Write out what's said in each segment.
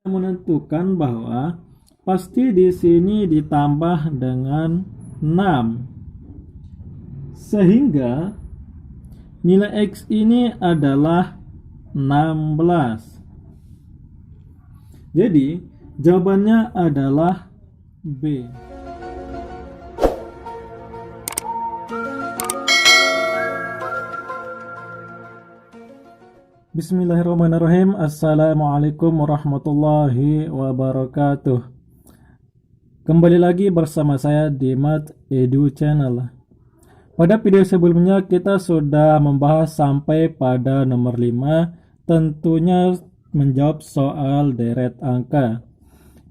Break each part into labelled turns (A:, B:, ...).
A: menentukan bahwa pasti di sini ditambah dengan 6. Sehingga nilai X ini adalah 16. Jadi, jawabannya adalah B. Bismillahirrahmanirrahim. Assalamualaikum warahmatullahi wabarakatuh. Kembali lagi bersama saya di Mat Edu Channel. Pada video sebelumnya kita sudah membahas sampai pada nomor 5, tentunya menjawab soal deret angka.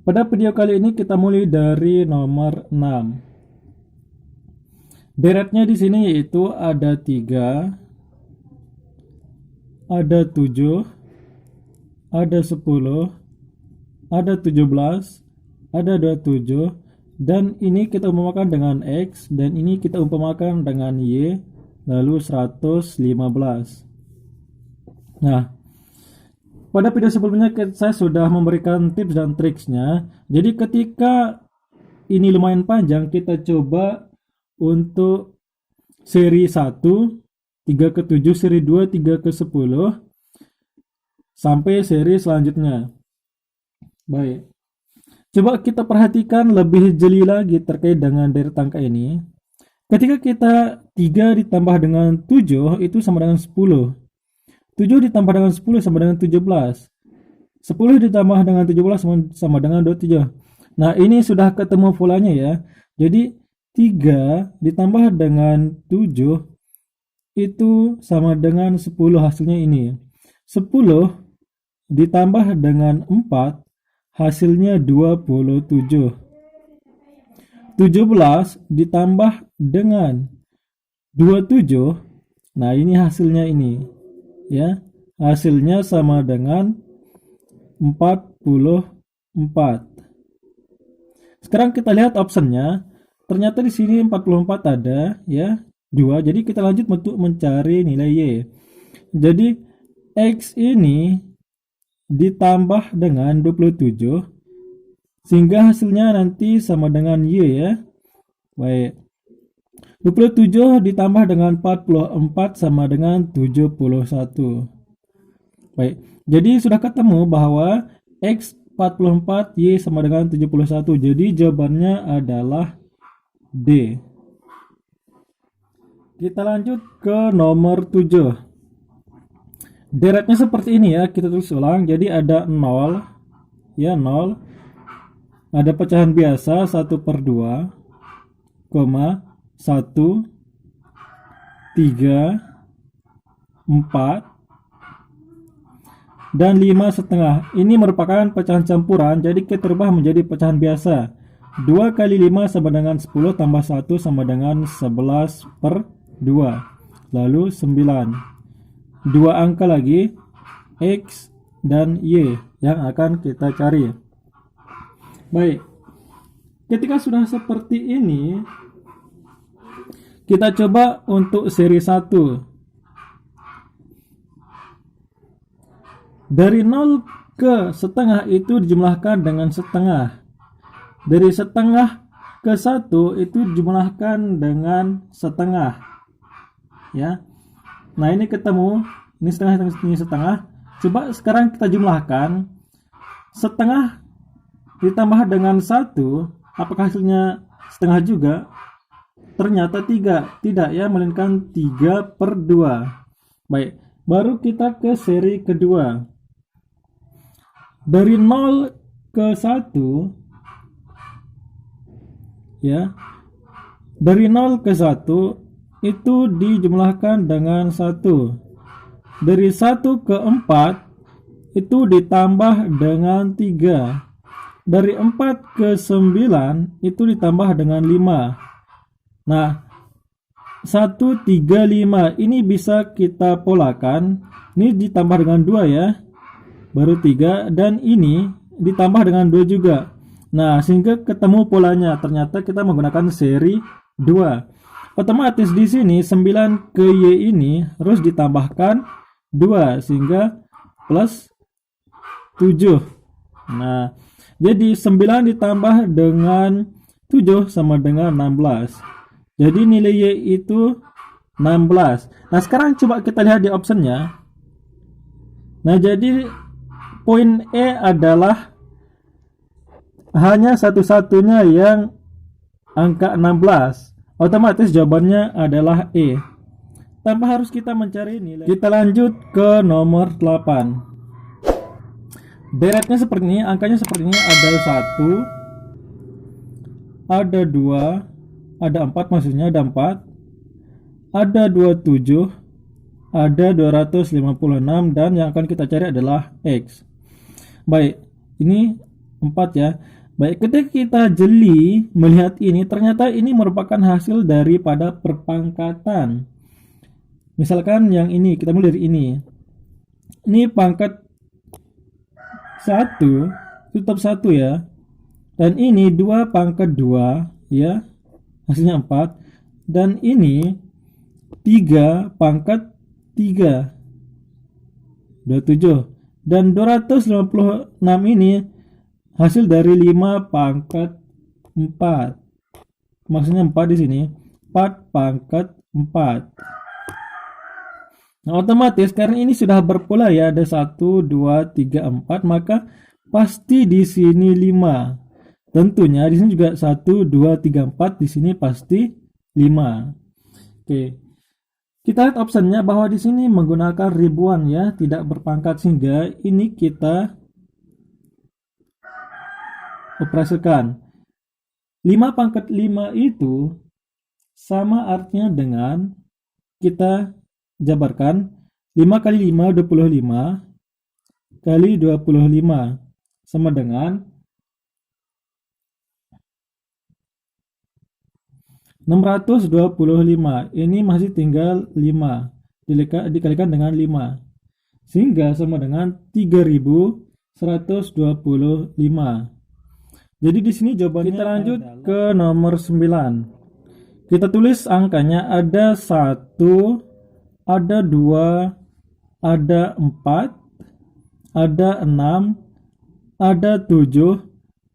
A: Pada video kali ini kita mulai dari nomor 6. Deretnya di sini yaitu ada 3, ada 7, ada 10, ada 17, ada 27, dan ini kita umpamakan dengan X, dan ini kita umpamakan dengan Y, lalu 115. Nah, pada video sebelumnya saya sudah memberikan tips dan triksnya. Jadi ketika ini lumayan panjang, kita coba untuk seri 1, 3 ke 7, seri 2, 3 ke 10, sampai seri selanjutnya. Baik. Coba kita perhatikan lebih jeli lagi terkait dengan deret angka ini. Ketika kita 3 ditambah dengan 7, itu sama dengan 10. 7 ditambah dengan 10 sama dengan 17. 10 ditambah dengan 17 sama dengan 27. Nah, ini sudah ketemu polanya ya. Jadi, 3 ditambah dengan 7 itu sama dengan 10, hasilnya ini. 10 ditambah dengan 4 hasilnya 27. 17 ditambah dengan 27, nah ini hasilnya ini ya. Hasilnya sama dengan 44. Sekarang kita lihat optionnya. Ternyata di sini 44 ada ya. 2, jadi kita lanjut untuk mencari nilai Y. Jadi X ini ditambah dengan 27 sehingga hasilnya nanti sama dengan Y ya. Baik. 27 ditambah dengan 44 sama dengan 71. Baik. Jadi sudah ketemu bahwa X 44, Y sama dengan 71. Jadi jawabannya adalah D. Kita lanjut ke nomor 7. Deretnya seperti ini ya, kita tulis ulang. Jadi ada 0, ya 0. Ada pecahan biasa 1/2, 1, 3, 4, dan 5,5. Ini merupakan pecahan campuran, jadi kita rubah menjadi pecahan biasa. 2 kali 5 sama dengan 10 tambah 1 sama dengan 11/2. Lalu 9. 2 angka lagi, X dan Y yang akan kita cari. Baik. Ketika sudah seperti ini, kita coba untuk seri 1. Dari 0 ke setengah itu dijumlahkan dengan setengah. Dari setengah ke 1 itu dijumlahkan dengan setengah. Ya. Nah, ini ketemu, ini setengah, ini setengah. Coba sekarang kita jumlahkan. Setengah ditambah dengan 1, apakah hasilnya setengah juga? Ternyata 3. Tidak ya, melainkan 3/2. Baik, baru kita ke seri kedua. Dari 0 ke 1, ya. Dari 0 ke 1 itu dijumlahkan dengan 1. Dari 1 ke 4 itu ditambah dengan 3. Dari 4 ke 9 itu ditambah dengan 5. Nah, 1, 3, 5 ini bisa kita polakan. Ini ditambah dengan 2 ya, baru 3, dan ini ditambah dengan 2 juga. Nah, sehingga ketemu polanya. Ternyata kita menggunakan seri 2. Otomatis di sini 9 ke Y ini harus ditambahkan 2 sehingga plus 7. Nah, jadi 9 ditambah dengan 7 sama dengan 16. Jadi nilai Y itu 16. Nah, sekarang coba kita lihat di optionnya. Nah, jadi poin E adalah hanya satu-satunya yang angka 16. Otomatis jawabannya adalah E. Tanpa harus kita mencari nilai. Kita lanjut ke nomor 8. Deretnya seperti ini, angkanya seperti ini, ada 1, ada 2, ada 4, maksudnya ada 4, ada 27, ada 256, dan yang akan kita cari adalah X. Baik, ini 4 ya. Baik, ketika kita jeli melihat ini, ternyata ini merupakan hasil daripada perpangkatan. Misalkan yang ini, kita mulai dari ini. Ini pangkat 1, tetap 1 ya. Dan ini 2 pangkat 2 ya. Hasilnya 4. Dan ini 3 pangkat 3. 27. Dan 256 ini hasil dari 5 pangkat 4. Maksudnya 4 di sini. 4 pangkat 4. Nah, otomatis karena ini sudah berpola ya, ada 1, 2, 3, 4, maka pasti di sini 5. Tentunya di sini juga 1, 2, 3, 4, di sini pasti 5. Oke. Kita lihat optionnya bahwa di sini menggunakan ribuan ya, tidak berpangkat, sehingga ini kita operasikan. 5 pangkat 5 itu sama artinya dengan kita jabarkan 5 kali 5 25 kali 25 sama dengan 625. Ini masih tinggal 5 dikalikan dengan 5 sehingga sama dengan 3125. Jadi di sini jawabannya. Kita lanjut ke nomor 9. Kita tulis angkanya, ada 1, ada 2, ada 4, ada 6, ada 7,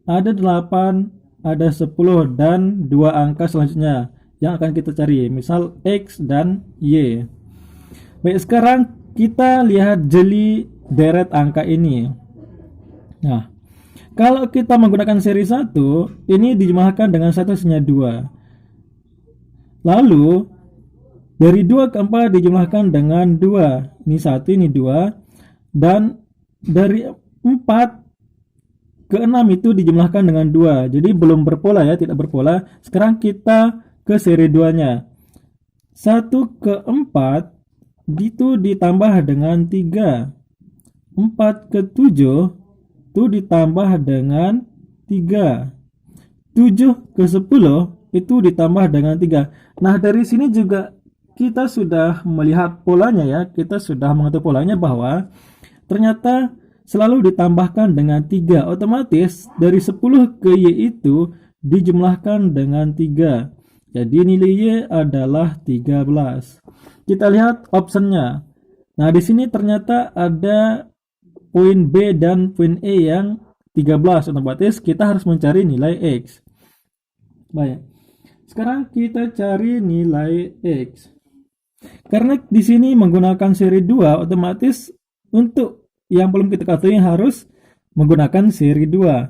A: ada 8, ada 10, dan 2 angka selanjutnya yang akan kita cari, misal X dan Y. Baik, sekarang kita lihat jeli deret angka ini. Nah, kalau kita menggunakan seri 1, ini dijumlahkan dengan 1 hasilnya 2. Lalu dari 2 ke 4 dijumlahkan dengan 2. Ini 1, ini 2. Dan dari 4 ke 6 itu dijumlahkan dengan 2. Jadi belum berpola ya, tidak berpola. Sekarang kita ke seri 2-nya. 1 ke 4 itu ditambah dengan 3. 4 ke 7 itu ditambah dengan 3. 7 ke 10 itu ditambah dengan 3. Nah, dari sini juga kita sudah melihat polanya ya. Kita sudah mengetahui polanya bahwa ternyata selalu ditambahkan dengan 3. Otomatis dari 10 ke Y itu dijumlahkan dengan 3. Jadi nilai Y adalah 13. Kita lihat optionnya. Nah, di sini ternyata ada poin B dan poin E yang 13. Otomatis kita harus mencari nilai X. Baik. Sekarang kita cari nilai X. Karena di sini menggunakan seri 2, otomatis untuk yang belum kita ketahui harus menggunakan seri 2.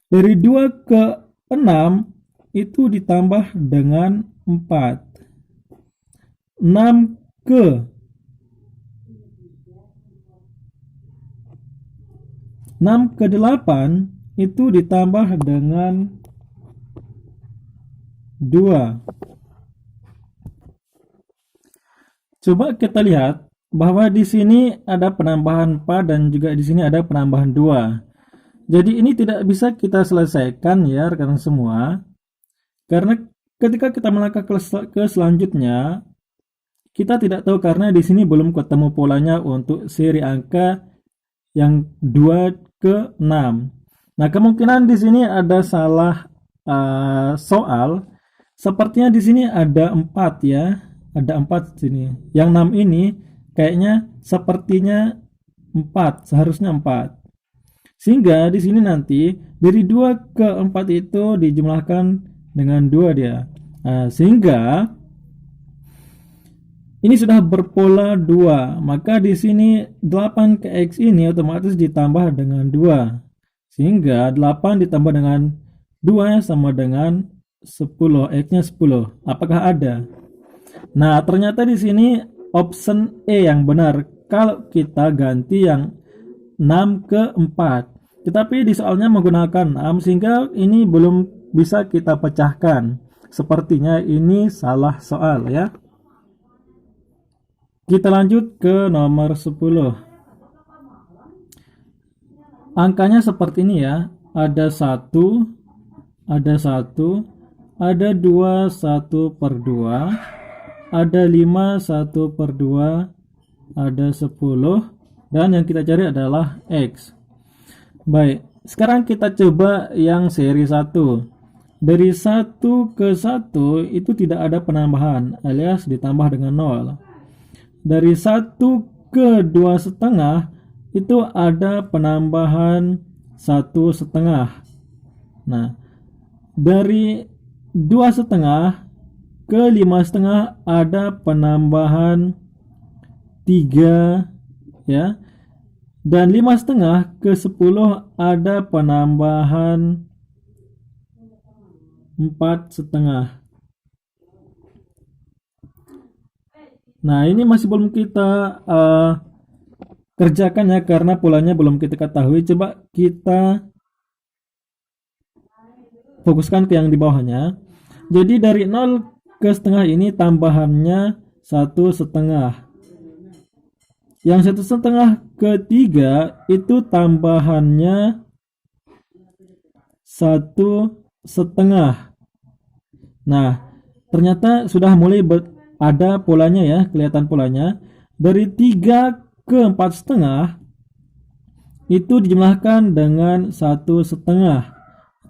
A: Dari 2 ke 6 itu ditambah dengan 4. 6 ke 8 itu ditambah dengan 2. Coba kita lihat bahwa di sini ada penambahan 4 dan juga di sini ada penambahan 2. Jadi ini tidak bisa kita selesaikan ya rekan semua. Karena ketika kita melangkah ke selanjutnya, kita tidak tahu karena di sini belum ketemu polanya untuk seri angka yang 2 ke 6. Nah, kemungkinan di sini ada salah soal. Sepertinya di sini ada 4 ya. Ada 4 di sini. Yang 6 ini kayaknya sepertinya 4, seharusnya 4. Sehingga di sini nanti dari 2 ke 4 itu dijumlahkan dengan 2 dia. Nah, sehingga ini sudah berpola 2. Maka di sini 8 ke X ini otomatis ditambah dengan 2. Sehingga 8 ditambah dengan 2 sama dengan 10. X-nya 10. Apakah ada? Nah, ternyata di sini option E yang benar kalau kita ganti yang 6 ke 4. Tetapi di soalnya menggunakan 6 sehingga ini belum bisa kita pecahkan. Sepertinya ini salah soal ya. Kita lanjut ke nomor 10. Angkanya seperti ini ya. Ada 1, ada 1, ada 2, 1 per 2, ada 5, 1 per 2, ada 10, dan yang kita cari adalah X. Baik, sekarang kita coba yang seri 1. Dari 1 ke 1 itu tidak ada penambahan alias ditambah dengan 0. Dari 1 ke 2,5 itu ada penambahan 1,5. Nah, dari 2,5 ke 5,5 ada penambahan 3 ya. Dan 5,5 ke 10 ada penambahan 4,5. Nah, ini masih belum kita kerjakan ya karena polanya belum kita ketahui. Coba kita fokuskan ke yang di bawahnya. Jadi dari 0 ke setengah ini tambahannya 1,5. Yang 1,5 ke 3 itu tambahannya 1,5. Nah, ternyata sudah mulai ada polanya ya, kelihatan polanya. Dari 3 ke 4,5 itu dijumlahkan dengan 1,5.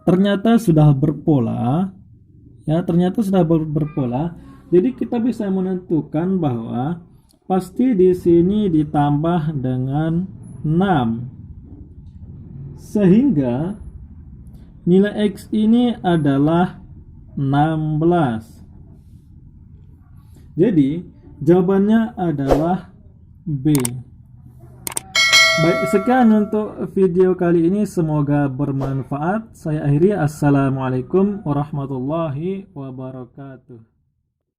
A: Ternyata sudah berpola. Ya, ternyata sudah berpola. Jadi kita bisa menentukan bahwa pasti di sini ditambah dengan 6. Sehingga nilai X ini adalah 16. Jadi jawabannya adalah B. Baik, sekian untuk video kali ini, semoga bermanfaat. Saya akhiri, assalamualaikum warahmatullahi wabarakatuh.